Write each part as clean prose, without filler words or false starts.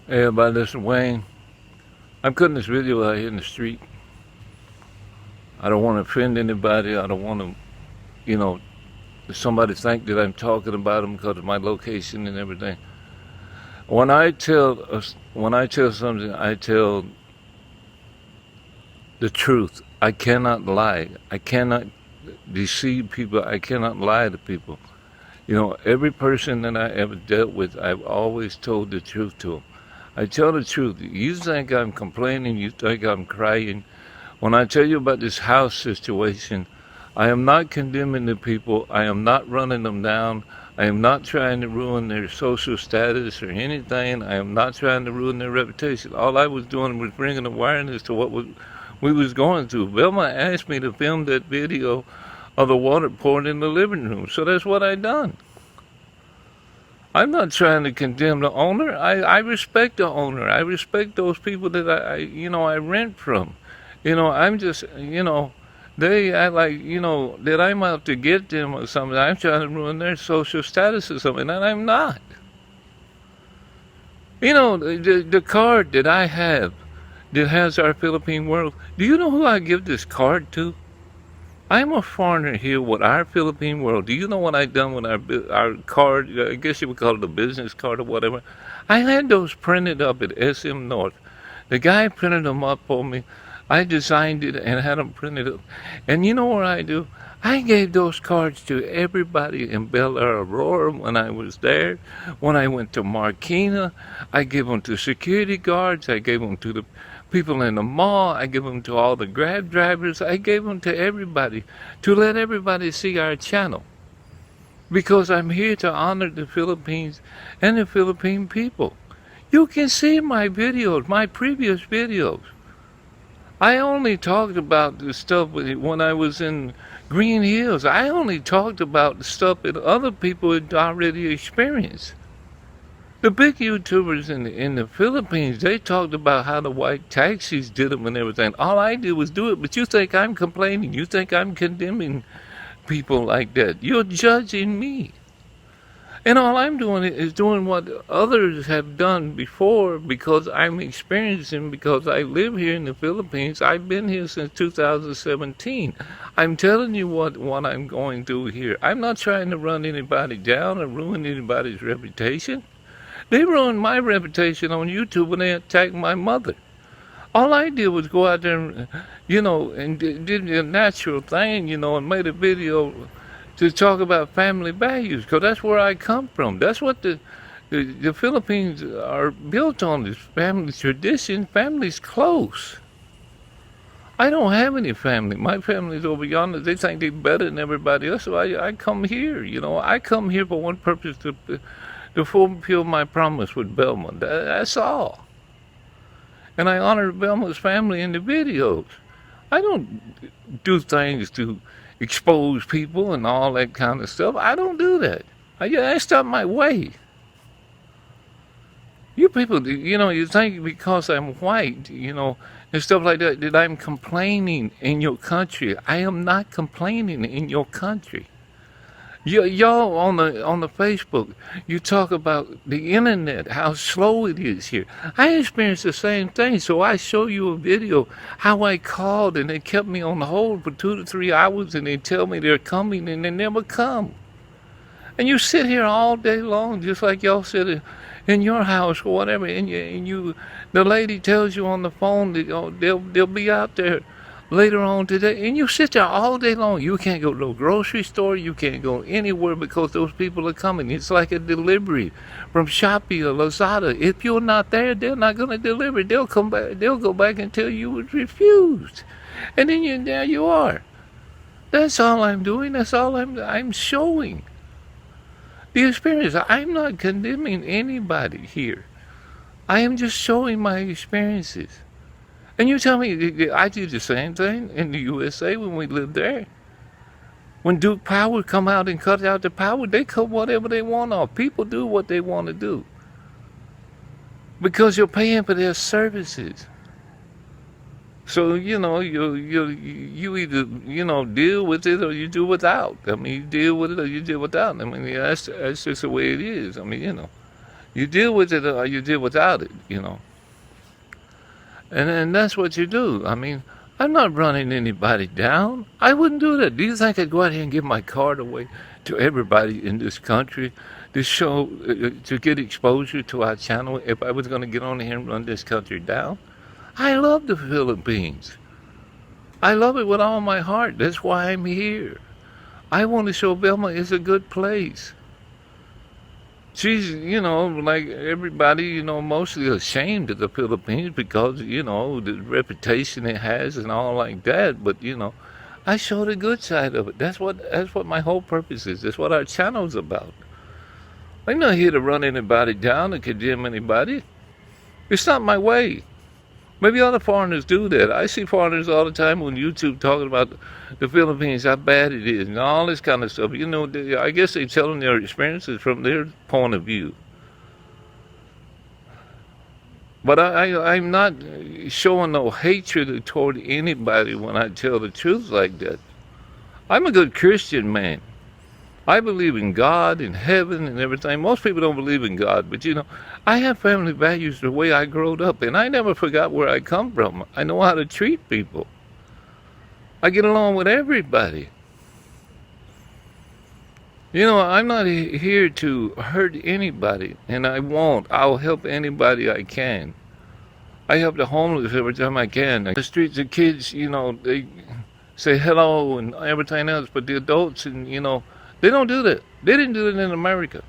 Hey, everybody, listen, Wayne. I'm cutting this video out here in the street. I don't want to offend anybody. I don't want to, you know, somebody think that I'm talking about them because of my location and everything. When I tell something, I tell the truth. I cannot lie. I cannot deceive people. I cannot lie to people. Every person that I ever dealt with, I've always told the truth to them. I tell the truth. You think I'm complaining? You think I'm crying? When I tell you about this house situation, I am not condemning the people. I am not running them down. I am not trying to ruin their social status or anything. I am not trying to ruin their reputation. All I was doing was bringing awareness to we was going through. Velma asked me to film that video of the water pouring in the living room, so that's what I done. I'm not trying to condemn the owner. I respect the owner. I respect those people that I rent from. I'm just, they act like, that I'm out to get them or something. I'm trying to ruin their social status or something, and I'm not. The card that I have that has Our Philippine World, do you know who I give this card to? I'm a foreigner here with Our Philippine World. Do you know what I done with our card? I guess you would call it a business card or whatever. I had those printed up at SM North. The guy printed them up for me. I designed it and had them printed up. And you know what I do? I gave those cards to everybody in Baler, Aurora when I was there. When I went to Marquina, I gave them to security guards. I gave them to the people in the mall. I gave them to all the Grab drivers. I gave them to everybody to let everybody see our channel. Because I'm here to honor the Philippines and the Philippine people. You can see my videos, my previous videos. I only talked about the stuff when I was in Green Hills. I only talked about the stuff that other people had already experienced. The big YouTubers in the Philippines, they talked about how the white taxis did them and everything. All I did was do it, but you think I'm complaining. You think I'm condemning people like that. You're judging me. And all I'm doing is doing what others have done before because I'm experiencing, because I live here in the Philippines. I've been here since 2017. I'm telling you what I'm going through here. I'm not trying to run anybody down or ruin anybody's reputation. They ruined my reputation on YouTube when they attacked my mother. All I did was go out there and did the natural thing, and made a video to talk about family values, because that's where I come from. That's what the Philippines are built on, is family tradition. Family's close. I don't have any family. My family's over yonder. They think they're better than everybody else, so I come here. I come here for one purpose, to fulfill my promise with Velma. That's all. And I honor Velma's family in the videos. I don't do things to expose people and all that kind of stuff. I don't do that. That's not my way. You people, you think because I'm white, and stuff like that, that I'm complaining in your country. I am not complaining in your country. Y'all on the Facebook, you talk about the internet, how slow it is here. I experienced the same thing, so I show you a video how I called and they kept me on hold for 2 to 3 hours, and they tell me they're coming and they never come. And you sit here all day long, just like y'all sit in your house or whatever, and the lady tells you on the phone that they'll be out there later on today, and you sit there all day long. You can't go to a grocery store, you can't go anywhere because those people are coming. It's like a delivery from Shopee or Lazada. If you're not there, they're not going to deliver. They'll come back, they'll go back and tell you was refused, and then there you are. That's all I'm doing. That's all I'm showing the experience. I'm not condemning anybody here. I am just showing my experiences. And you tell me, I did the same thing in the USA when we lived there. When Duke Power come out and cut out the power, they cut whatever they want off. People do what they want to do because you're paying for their services. So you either deal with it or you do without. I mean, you deal with it or you deal without. I mean, that's just the way it is. I mean, You deal with it or you deal without it, And that's what you do. I mean, I'm not running anybody down. I wouldn't do that. Do you think I'd go out here and give my card away to everybody in this country to show, to get exposure to our channel if I was going to get on here and run this country down? I love the Philippines. I love it with all my heart. That's why I'm here. I want to show Vilma is a good place. She's, like everybody, mostly ashamed of the Philippines because, the reputation it has and all like that. But, I show the good side of it. That's what my whole purpose is. That's what our channel's about. I'm not here to run anybody down and condemn anybody. It's not my way. Maybe other foreigners do that. I see foreigners all the time on YouTube talking about the Philippines, how bad it is, and all this kind of stuff. I guess they're telling their experiences from their point of view. But I'm not showing no hatred toward anybody when I tell the truth like that. I'm a good Christian man. I believe in God and heaven and everything. Most people don't believe in God, but I have family values the way I growed up, and I never forgot where I come from. I know how to treat people. I get along with everybody. I'm not here to hurt anybody, and I won't. I'll help anybody I can. I help the homeless every time I can. The streets, the kids, they say hello and everything else, but the adults they don't do that. They didn't do it in America.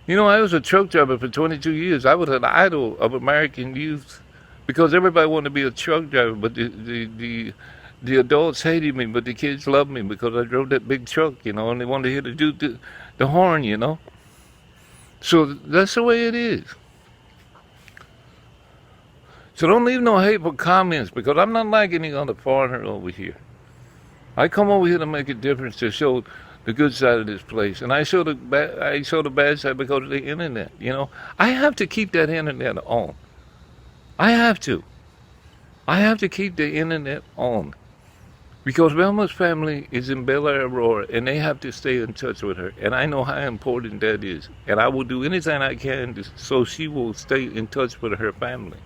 I was a truck driver for 22 years. I was an idol of American youth because everybody wanted to be a truck driver, but the adults hated me, but the kids loved me because I drove that big truck, and they wanted to hear the horn. So that's the way it is. So don't leave no hateful comments because I'm not like any other foreigner over here. I come over here to make a difference, to show the good side of this place, and I show the bad side because of the internet. I have to keep that internet on. I have to keep the internet on because Velma's family is in Baler, Aurora, and they have to stay in touch with her, and I know how important that is, and I will do anything I can so she will stay in touch with her family.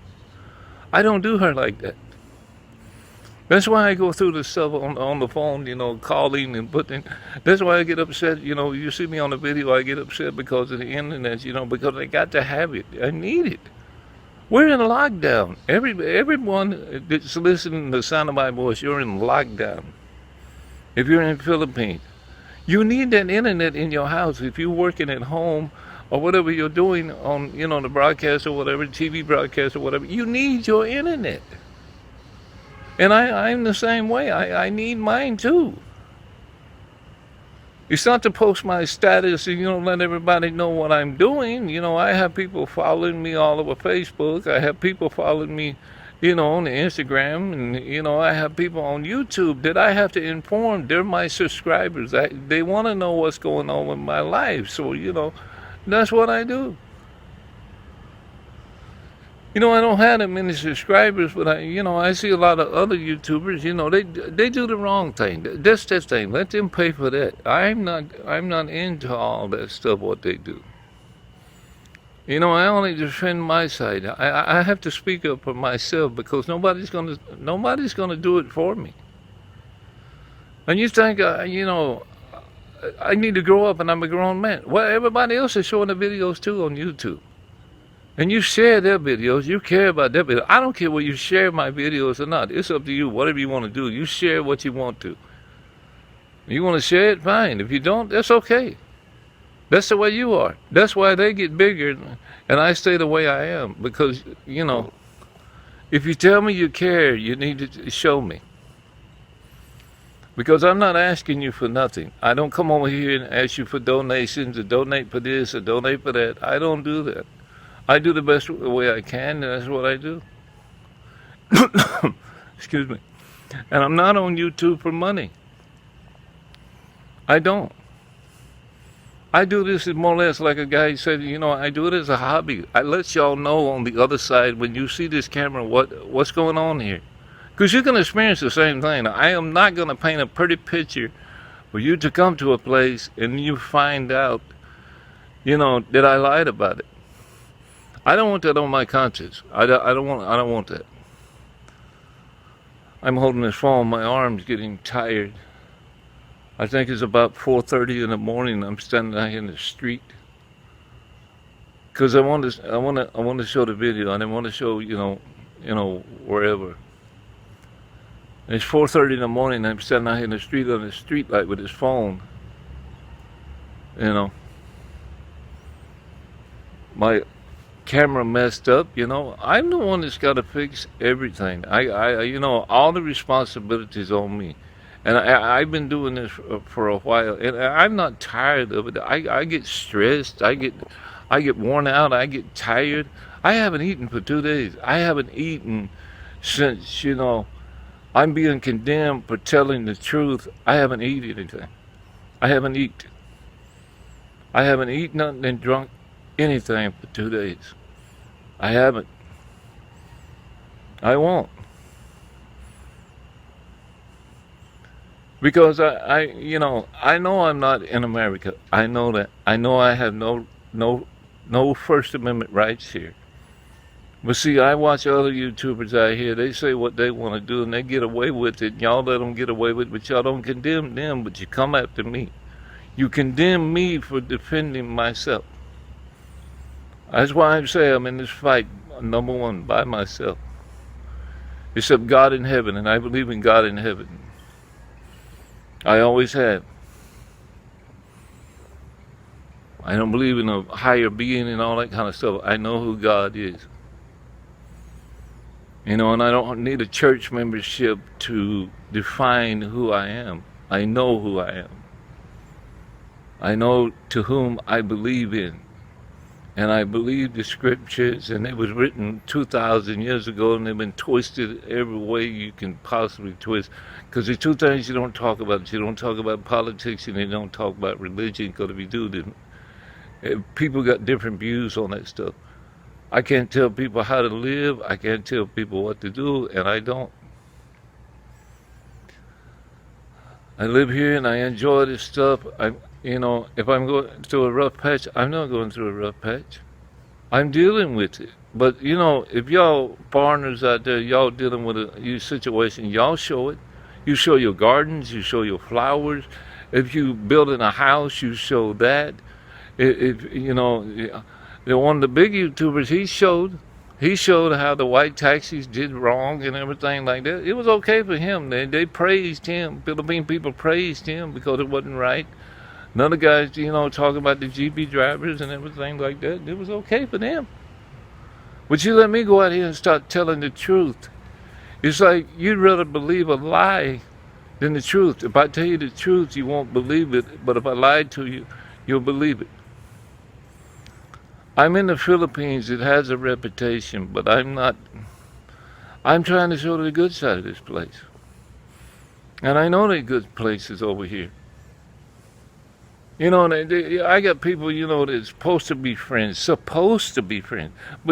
I don't do her like that. That's why I go through the stuff on the phone, calling and putting. That's why I get upset. You see me on the video, I get upset because of the internet, because I got to have it. I need it. We're in lockdown. Everyone that's listening to the sound of my voice, you're in lockdown. If you're in the Philippines, you need that internet in your house. If you're working at home or whatever you're doing on, the broadcast or whatever, TV broadcast or whatever, you need your internet. And I'm the same way. I need mine too. It's not to post my status and, let everybody know what I'm doing. I have people following me all over Facebook. I have people following me, on the Instagram. And, I have people on YouTube that I have to inform. They're my subscribers. They want to know what's going on with my life. So, that's what I do. I don't have that many subscribers, but I see a lot of other YouTubers, they do the wrong thing. That's their thing. Let them pay for that. I'm not into all that stuff, what they do. I only defend my side. I have to speak up for myself because nobody's gonna do it for me. And you think, I need to grow up and I'm a grown man. Well, everybody else is showing the videos too on YouTube. And you share their videos, you care about their videos. I don't care whether you share my videos or not. It's up to you, whatever you want to do. You share what you want to. You want to share it, fine. If you don't, that's okay. That's the way you are. That's why they get bigger and I stay the way I am. Because, if you tell me you care, you need to show me. Because I'm not asking you for nothing. I don't come over here and ask you for donations or donate for this or donate for that. I don't do that. I do the best way I can, and that's what I do. Excuse me. And I'm not on YouTube for money. I don't. I do this more or less like a guy said, I do it as a hobby. I let y'all know on the other side when you see this camera what's going on here. Because you're going to experience the same thing. I am not going to paint a pretty picture for you to come to a place and you find out that I lied about it. I don't want that on my conscience. I don't want that. I'm holding this phone. My arm's getting tired. I think it's about 4:30 in the morning. I'm standing out here in the street because I want to show the video. I didn't want to show wherever. It's 4:30 in the morning. I'm standing out here in the street on the street light with this phone. You know, my camera messed up. I'm the one that's got to fix everything. All the responsibilities on me. And I've been doing this for a while, and I'm not tired of it. I get stressed. I get worn out. I get tired. I haven't eaten for 2 days. I haven't eaten since I'm being condemned for telling the truth. I haven't eaten anything. I haven't eaten. I haven't eaten nothing and drunk anything for 2 days. I haven't. I won't. Because I know I'm not in America. I know that. I know I have no First Amendment rights here. But see, I watch other YouTubers out here. They say what they want to do, and they get away with it. And y'all let them get away with it, but y'all don't condemn them. But you come after me. You condemn me for defending myself. That's why I say I'm in this fight, number one, by myself. Except God in heaven, and I believe in God in heaven. I always have. I don't believe in a higher being and all that kind of stuff. I know who God is. And I don't need a church membership to define who I am. I know who I am. I know to whom I believe in. And I believe the scriptures, and it was written 2,000 years ago, and they've been twisted every way you can possibly twist. Because there's two things you don't talk about. You don't talk about politics, and you don't talk about religion, because if you do, then people got different views on that stuff. I can't tell people how to live. I can't tell people what to do, and I don't. I live here, and I enjoy this stuff. If I'm going through a rough patch, I'm not going through a rough patch. I'm dealing with it. But, if y'all foreigners out there, y'all dealing with a situation, y'all show it. You show your gardens, you show your flowers. If you building a house, you show that. One of the big YouTubers, he showed how the white taxis did wrong and everything like that. It was okay for him. They praised him. Philippine people praised him because it wasn't right. None of the guys, talking about the GB drivers and everything like that. It was okay for them. But you let me go out here and start telling the truth. It's like you'd rather believe a lie than the truth. If I tell you the truth, you won't believe it. But if I lied to you, you'll believe it. I'm in the Philippines. It has a reputation, but I'm not. I'm trying to show the good side of this place. And I know there are good places over here. I got people, that's supposed to be friends, but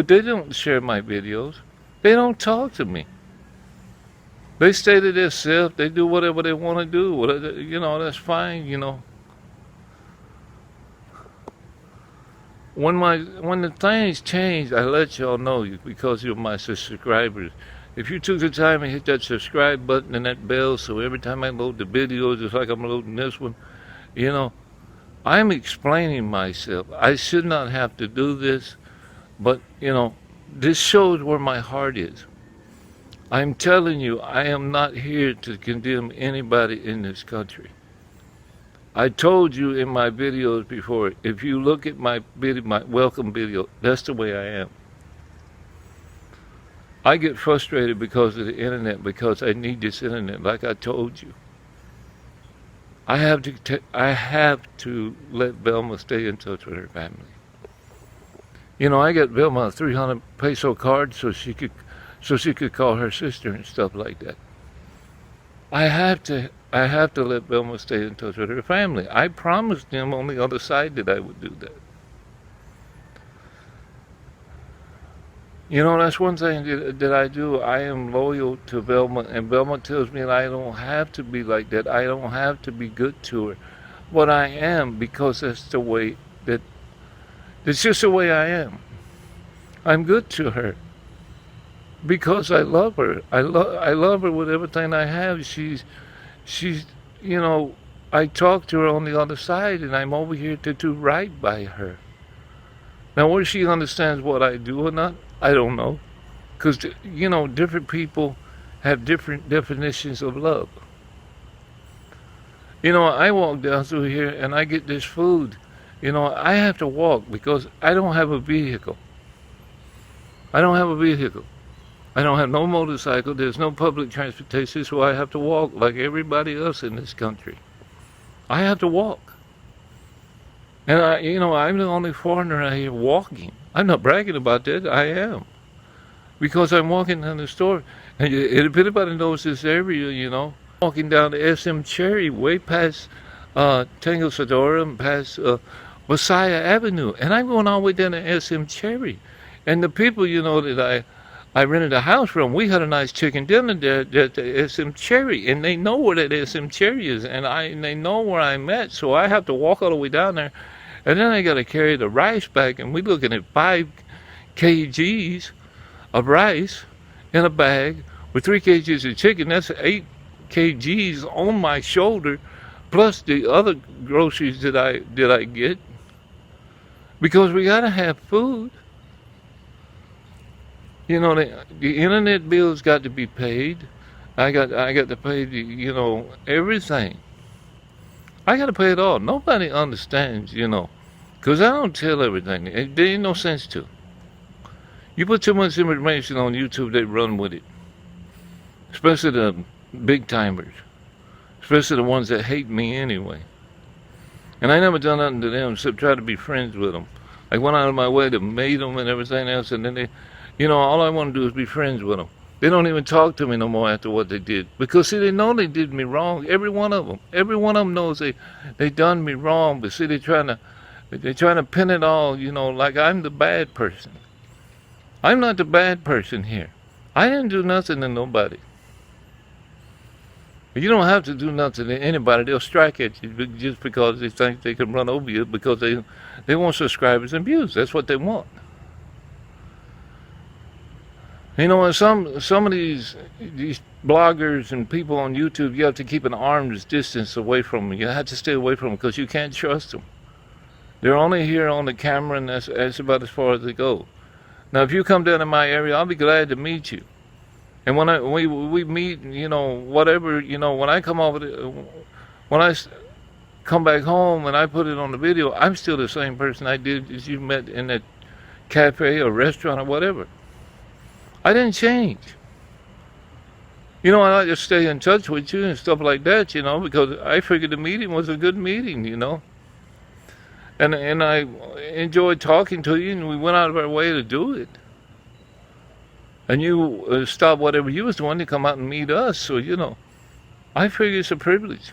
they don't share my videos. They don't talk to me. They stay to themselves. They do whatever they want to do. That's fine. When the things change, I let y'all know because you're my subscribers. If you took the time and hit that subscribe button and that bell, so every time I load the videos, it's like I'm loading this one, I'm explaining myself. I should not have to do this, but, this shows where my heart is. I'm telling you, I am not here to condemn anybody in this country. I told you in my videos before, if you look at my video, my welcome video, that's the way I am. I get frustrated because of the internet, because I need this internet, like I told you. I have to let Velma stay in touch with her family. I got Velma a 300 peso card so she could call her sister and stuff like that. I have to let Velma stay in touch with her family. I promised them on the other side that I would do that. That's one thing that I do. I am loyal to Velma, and Velma tells me that I don't have to be like that. I don't have to be good to her. But I am, because that's the way that It's just the way I am. I'm good to her because I love her. I love her with everything I have. She's you know, I talk to her on the other side, and I'm over here to do right by her. Now, whether she understands what I do or not, I don't know. Because, different people have different definitions of love. I walk down through here and I get this food. I have to walk because I don't have a vehicle. I don't have a vehicle. I don't have no motorcycle. There's no public transportation, so I have to walk like everybody else in this country. I have to walk. And I'm the only foreigner out here walking. I'm not bragging about that. I am. Because I'm walking down the store. And if anybody knows this area, walking down the SM Cherry way past Tango Sedora and past Messiah Avenue. And I'm going all the way down to SM Cherry. And the people, that I rented a house from, we had a nice chicken dinner there at the SM Cherry. And they know where that SM Cherry is. And they know where I'm at. So I have to walk all the way down there. And then I got to carry the rice back. And we're looking at 5 kgs of rice in a bag with 3 kgs of chicken. That's 8 kgs on my shoulder, plus the other groceries that I get, because we gotta have food. The internet bills got to be paid. I got to pay everything. I got to pay it all. Nobody understands, because I don't tell everything. There ain't no sense to. You put too much information on YouTube, they run with it. Especially the big timers. Especially the ones that hate me anyway. And I never done nothing to them except try to be friends with them. I went out of my way to meet them and everything else, and then they, all I want to do is be friends with them. They don't even talk to me no more after what they did. Because, see, they know they did me wrong. Every one of them. Every one of them knows they done me wrong. But, see, they're trying to pin it all, like I'm the bad person. I'm not the bad person here. I didn't do nothing to nobody. You don't have to do nothing to anybody. They'll strike at you just because they think they can run over you because they want subscribers and views. That's what they want. And some of these bloggers and people on YouTube, you have to keep an arm's distance away from them. You have to stay away from them because you can't trust them. They're only here on the camera, and that's about as far as they go. Now, if you come down to my area, I'll be glad to meet you. And when we meet, whatever, when I come when I come back home and I put it on the video, I'm still the same person I did as you met in that cafe or restaurant or whatever. I didn't change. I like to stay in touch with you and stuff like that, because I figured the meeting was a good meeting, And I enjoyed talking to you, and we went out of our way to do it. And you stopped whatever you was doing to come out and meet us. So, I figure it's a privilege.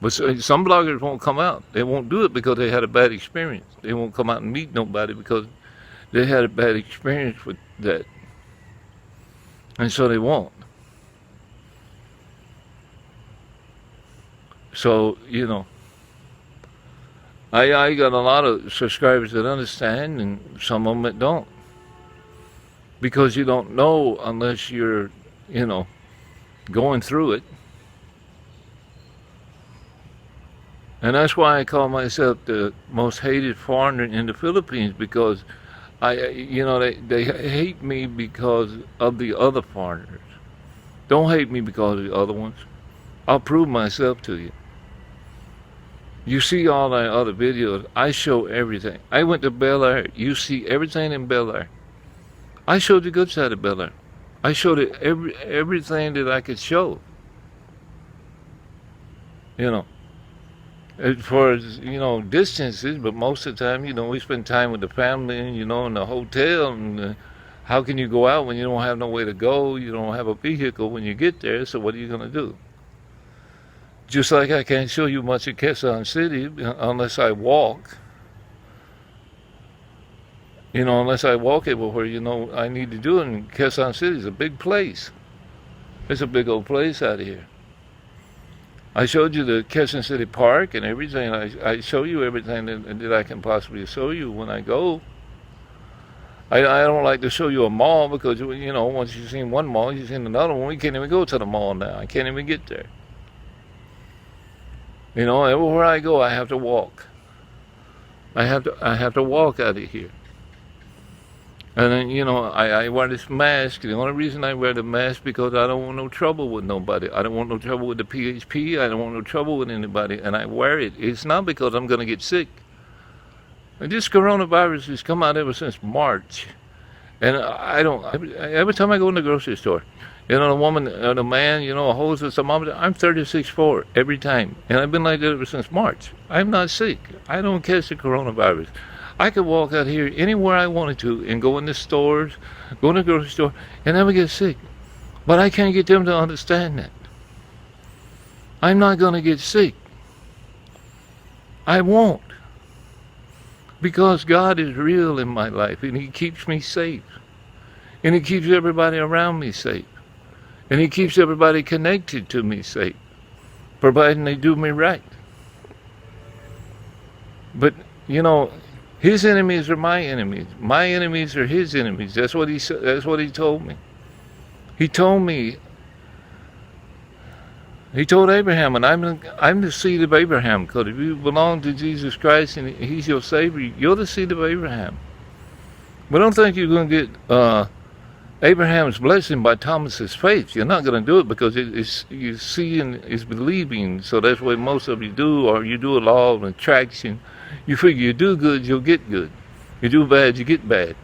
But some bloggers won't come out. They won't do it because they had a bad experience. They won't come out and meet nobody because they had a bad experience with that. And so they won't. So, I got a lot of subscribers that understand, and some of them that don't. Because you don't know unless you're, going through it. And that's why I call myself the most hated foreigner in the Philippines, because they hate me because of the other foreigners. Don't hate me because of the other ones. I'll prove myself to you. You see all my other videos, I show everything. I went to Baler, you see everything in Baler. I showed the good side of Baler. I showed it everything that I could show. As far as, distances, but most of the time, we spend time with the family, and, in the hotel, and how can you go out when you don't have no way to go? You don't have a vehicle when you get there, so what are you going to do? Just like I can't show you much of Quezon City unless I walk. Unless I walk everywhere, I need to do it. And Quezon City is a big place. It's a big old place out here. I showed you the Quezon City Park and everything. I show you everything that I can possibly show you when I go. I don't like to show you a mall because, once you've seen one mall, you've seen another one. We can't even go to the mall now. I can't even get there. Everywhere I go, I have to walk. I have to walk out of here. And then, I wear this mask. The only reason I wear the mask because I don't want no trouble with nobody. I don't want no trouble with the PHP. I don't want no trouble with anybody. And I wear it. It's not because I'm going to get sick. And this coronavirus has come out ever since March. And I don't, every time I go in the grocery store, the woman or the man, holds a thermometer. I'm 36.4 every time. And I've been like that ever since March. I'm not sick. I don't catch the coronavirus. I could walk out here anywhere I wanted to and go in the stores, go in the grocery store, and never get sick. But I can't get them to understand that. I'm not going to get sick. I won't. Because God is real in my life, and He keeps me safe. And He keeps everybody around me safe. And He keeps everybody connected to me safe, providing they do me right. But, His enemies are my enemies. My enemies are His enemies. That's what He told me. He told me. He told Abraham, and I'm the seed of Abraham, because if you belong to Jesus Christ and He's your Savior, you're the seed of Abraham. But don't think you're going to get Abraham's blessing by Thomas's faith. You're not going to do it because you see and is believing. So that's what most of you do, or you do a law of attraction. You figure you do good, you'll get good. You do bad, you get bad.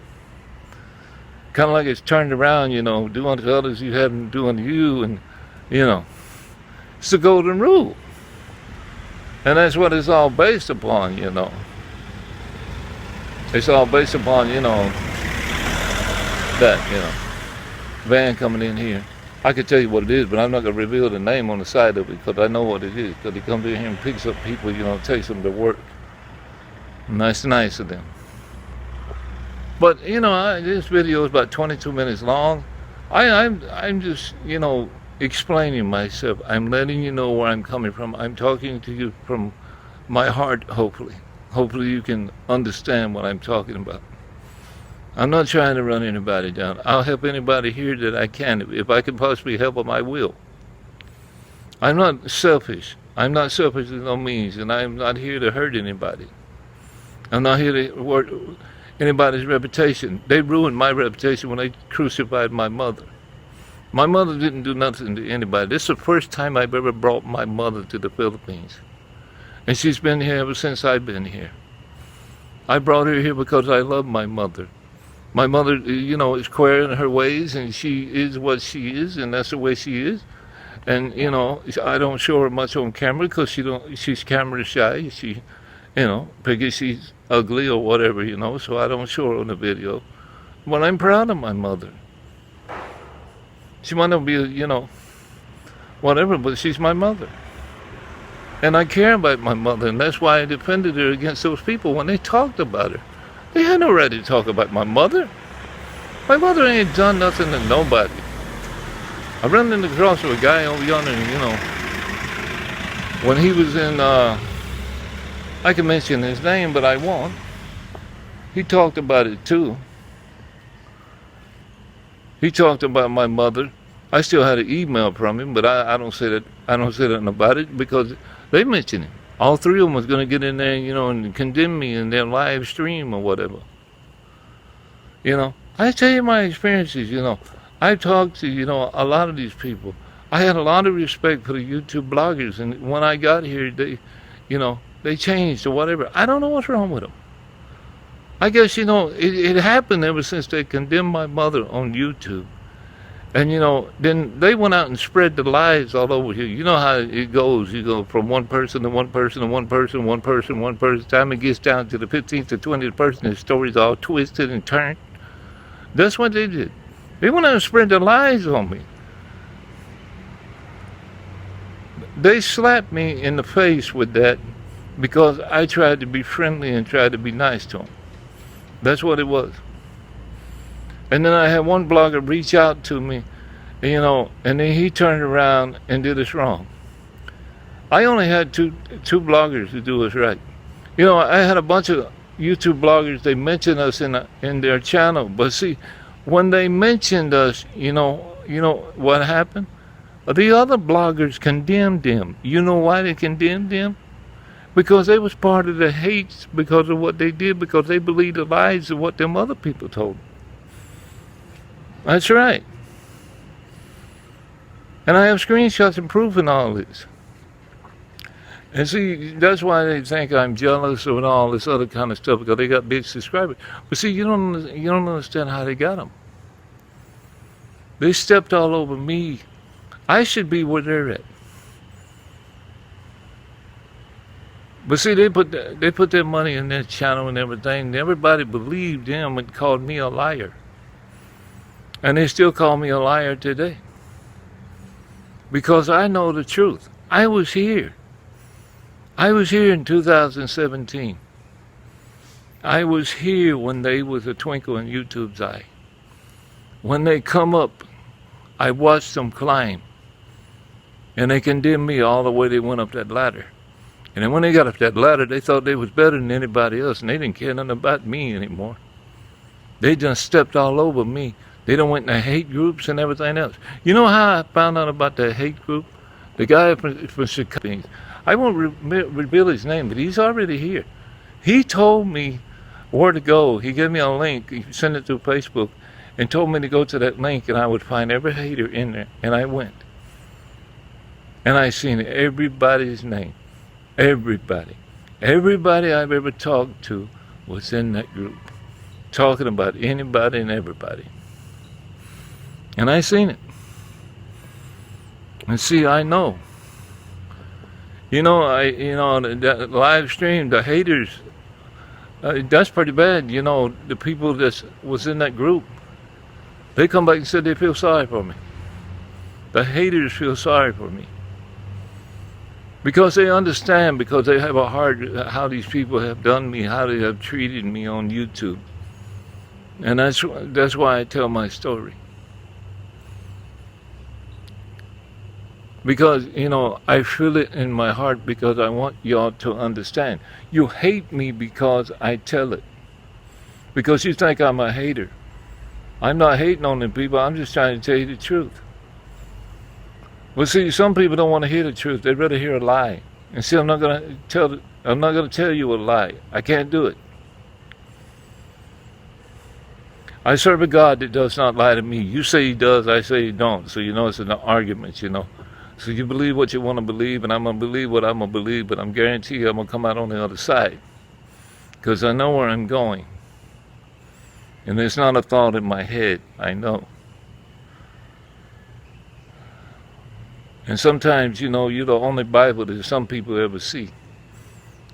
Kind of like it's turned around, do unto others you haven't do unto you, and it's the golden rule. And that's what it's all based upon, It's all based upon, that, van coming in here. I could tell you what it is, but I'm not going to reveal the name on the side of it because I know what it is. Because he comes in here and picks up people, takes them to work. And that's nice of them. But, this video is about 22 minutes long. I'm just, explaining myself. I'm letting you know where I'm coming from. I'm talking to you from my heart, hopefully. Hopefully you can understand what I'm talking about. I'm not trying to run anybody down. I'll help anybody here that I can. If I can possibly help them, I will. I'm not selfish. I'm not selfish in no means, and I'm not here to hurt anybody. I'm not here to hurt anybody's reputation. They ruined my reputation when they crucified my mother. My mother didn't do nothing to anybody. This is the first time I've ever brought my mother to the Philippines. And she's been here ever since I've been here. I brought her here because I love my mother. My mother, is queer in her ways, and she is what she is, and that's the way she is. And, I don't show her much on camera because she's camera shy. She, because she's ugly or whatever, so I don't show her on the video. But I'm proud of my mother. She might not be, whatever, but she's my mother. And I care about my mother, and that's why I defended her against those people when they talked about her. They had no right to talk about my mother. My mother ain't done nothing to nobody. I ran in the cross with a guy over yonder, when he was in, I can mention his name, but I won't. He talked about it too. He talked about my mother. I still had an email from him, but I don't say that. I don't say nothing about it because they mentioned him. All three of them was going to get in there, and condemn me in their live stream or whatever. I tell you my experiences, I talked to, a lot of these people. I had a lot of respect for the YouTube bloggers, and when I got here, they changed or whatever. I don't know what's wrong with them. I guess, it happened ever since they condemned my mother on YouTube. And, then they went out and spread the lies all over here. You know how it goes. You go from one person to one person to one person, one person, one person. Time it gets down to the 15th to 20th person, the story's all twisted and turned. That's what they did. They went out and spread the lies on me. They slapped me in the face with that because I tried to be friendly and tried to be nice to them. That's what it was. And then I had one blogger reach out to me, and then he turned around and did us wrong. I only had two bloggers to do us right. You know, I had a bunch of YouTube bloggers. They mentioned us in their channel, but see, when they mentioned us, you know what happened? The other bloggers condemned them. You know why they condemned them? Because they was part of the hates because of what they did, because they believed the lies of what them other people told them. That's right. And I have screenshots and proof in all this. And see, that's why they think I'm jealous and all this other kind of stuff, because they got big subscribers. But see, you don't understand how they got them. They stepped all over me. I should be where they're at. But see, they put their money in their channel and everything. And everybody believed them and called me a liar. And they still call me a liar today. Because I know the truth. I was here. I was here in 2017. I was here when they was a twinkle in YouTube's eye. When they come up, I watched them climb. And they condemned me all the way they went up that ladder. And then when they got up that ladder, they thought they was better than anybody else, and they didn't care nothing about me anymore. They just stepped all over me. They done went in the hate groups and everything else. You know how I found out about the hate group? The guy from Chicago. I won't reveal his name, but he's already here. He told me where to go. He gave me a link. He sent it through Facebook and told me to go to that link, and I would find every hater in there. And I went. And I seen everybody's name. Everybody. Everybody I've ever talked to was in that group. Talking about anybody and everybody. And I seen it. And see, I know. The live stream, the haters, that's pretty bad. The people that was in that group, they come back and said they feel sorry for me. The haters feel sorry for me. Because they understand, because they have a heart, how these people have done me, how they have treated me on YouTube. And that's why I tell my story. Because, I feel it in my heart, because I want y'all to understand. You hate me because I tell it. Because you think I'm a hater. I'm not hating on them people, I'm just trying to tell you the truth. Well, see, some people don't want to hear the truth. They'd rather hear a lie. And see, I'm not going to tell you a lie. I can't do it. I serve a God that does not lie to me. You say he does, I say he don't. So it's an argument, So you believe what you want to believe, and I'm going to believe what I'm going to believe, but I'm guarantee you I'm going to come out on the other side. Because I know where I'm going. And there's not a thought in my head. I know. And sometimes, you're the only Bible that some people ever see.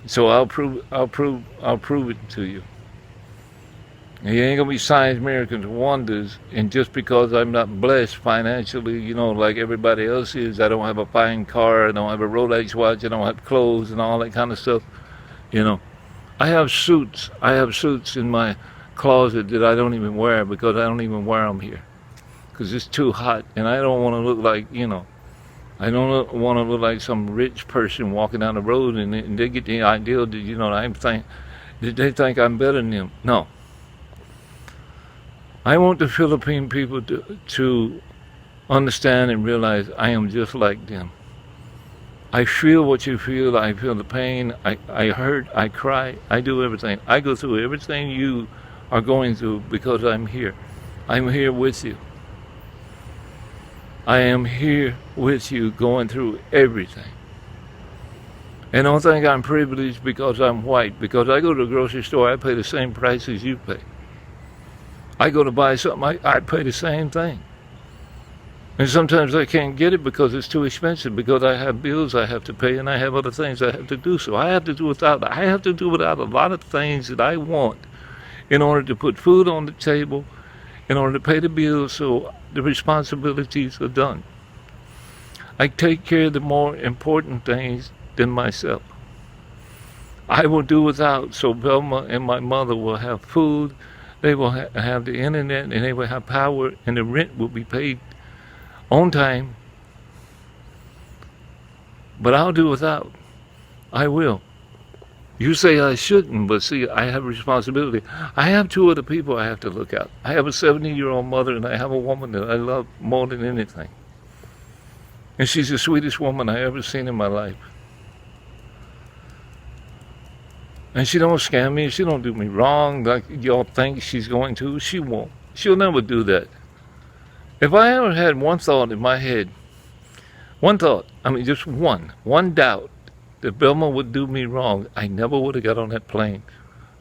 So I'll prove it to you. And you ain't gonna be signs, miracles, and wonders. And just because I'm not blessed financially, like everybody else is, I don't have a fine car, I don't have a Rolex watch, I don't have clothes and all that kind of stuff. I have suits. I have suits in my closet that I don't even wear, because I don't even wear them here. Because it's too hot, and I don't want to look like, I don't want to look like some rich person walking down the road, and they get the idea that, they think I'm better than them. No. I want the Philippine people to understand and realize I am just like them. I feel what you feel. I feel the pain. I hurt. I cry. I do everything. I go through everything you are going through, because I'm here. I'm here with you. I am here with you, going through everything. And don't think I'm privileged because I'm white. Because I go to the grocery store, I pay the same price as you pay. I go to buy something, I pay the same thing. And sometimes I can't get it because it's too expensive, because I have bills I have to pay, and I have other things I have to do. So I have to do without a lot of things that I want in order to put food on the table, in order to pay the bills, so the responsibilities are done. I take care of the more important things than myself. I will do without, so Velma and my mother will have food, they will have the internet, and they will have power, and the rent will be paid on time. But I'll do without. I will. You say I shouldn't, but see, I have a responsibility. I have two other people I have to look out. I have a 70-year-old mother, and I have a woman that I love more than anything. And she's the sweetest woman I ever seen in my life. And she don't scam me. She don't do me wrong like y'all think she's going to. She won't. She'll never do that. If I ever had one thought in my head, one thought, I mean just one doubt that Vilma would do me wrong, I never would have got on that plane.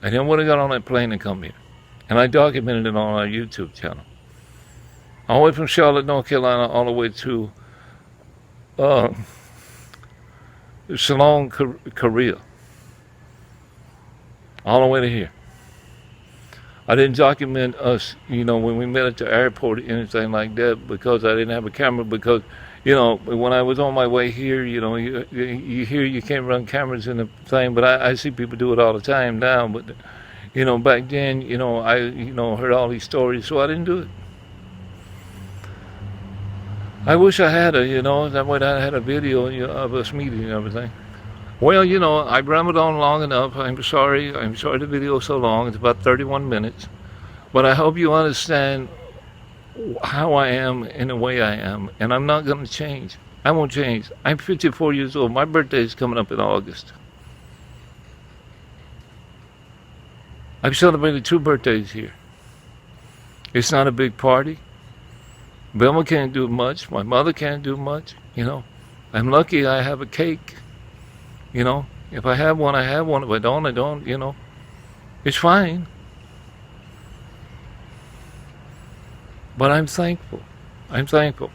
I never would have got on that plane and come here. And I documented it on our YouTube channel. All the way from Charlotte, North Carolina, all the way to Ceylon, Korea. All the way to here. I didn't document us, when we met at the airport or anything like that because I didn't have a camera because, when I was on my way here, you hear you can't run cameras in the thing, but I see people do it all the time now, but, back then, I, heard all these stories, so I didn't do it. I wish I had that way I had a video of us meeting and everything. Well, I rambled on long enough. I'm sorry the video is so long. It's about 31 minutes. But I hope you understand how I am and the way I am. And I'm not going to change. I won't change. I'm 54 years old. My birthday is coming up in August. I've celebrated 2 birthdays here. It's not a big party. Vilma can't do much. My mother can't do much. I'm lucky I have a cake. If I have one, I have one. If I don't, I don't, It's fine. But I'm thankful. I'm thankful.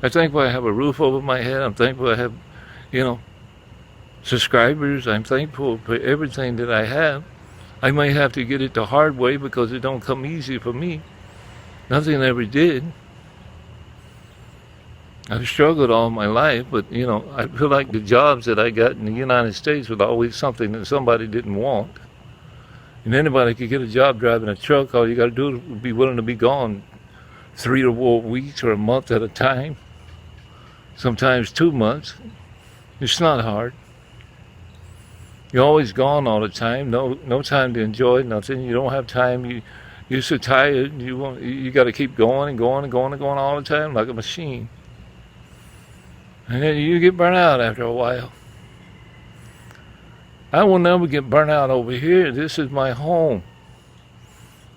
I'm thankful I have a roof over my head. I'm thankful I have, subscribers. I'm thankful for everything that I have. I may have to get it the hard way because it don't come easy for me. Nothing ever did. I've struggled all my life, but, I feel like the jobs that I got in the United States was always something that somebody didn't want. And anybody could get a job driving a truck. All you got to do is be willing to be gone 3 or 4 weeks or a month at a time. Sometimes 2 months. It's not hard. You're always gone all the time. No time to enjoy nothing. You don't have time. You're so tired. You got to keep going and going and going and going all the time like a machine. And then you get burnt out after a while. I will never get burnt out over here. This is my home.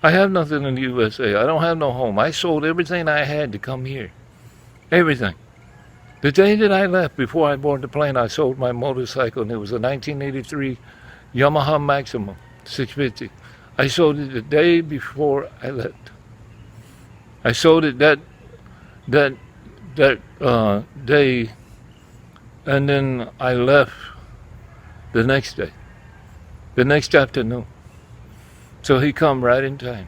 I have nothing in the USA. I don't have no home. I sold everything I had to come here. Everything. The day that I left, before I boarded the plane, I sold my motorcycle, and it was a 1983 Yamaha Maximum 650. I sold it the day before I left. I sold it that day. And then I left the next day, the next afternoon. So he come right in time.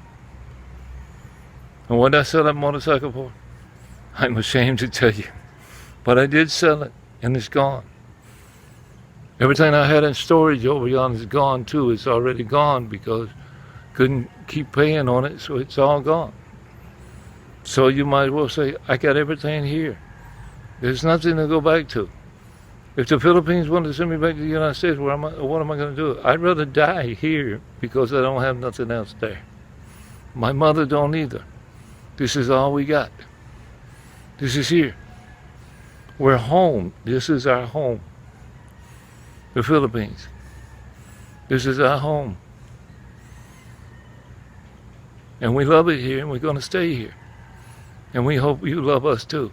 And what did I sell that motorcycle for? I'm ashamed to tell you. But I did sell it, and it's gone. Everything I had in storage over yonder is gone too. It's already gone because couldn't keep paying on it, so it's all gone. So you might as well say, I got everything here. There's nothing to go back to. If the Philippines want to send me back to the United States, what am I going to do? I'd rather die here because I don't have nothing else there. My mother don't either. This is all we got. This is here. We're home. This is our home. The Philippines. This is our home. And we love it here, and we're going to stay here. And we hope you love us too.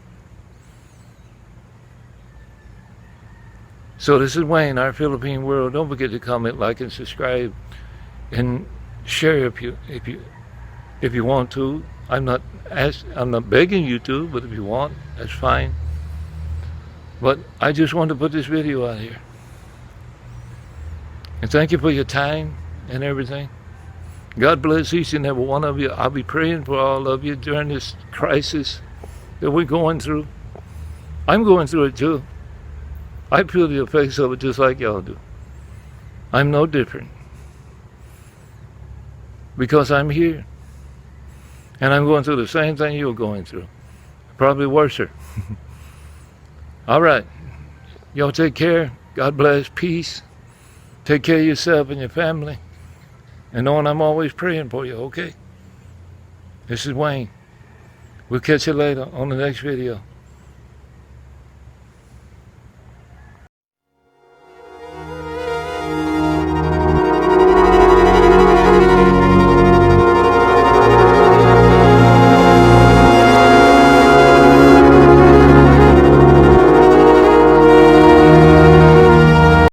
So this is Wayne, Our Philippine World. Don't forget to comment, like, and subscribe, and share if you want to. I'm not begging you to, but if you want, that's fine. But I just wanted to put this video out here. And thank you for your time and everything. God bless each and every one of you. I'll be praying for all of you during this crisis that we're going through. I'm going through it too. I feel the effects of it just like y'all do. I'm no different. Because I'm here. And I'm going through the same thing you're going through. Probably worse. All right. Y'all take care. God bless. Peace. Take care of yourself and your family. And knowing I'm always praying for you, okay? This is Wayne. We'll catch you later on the next video.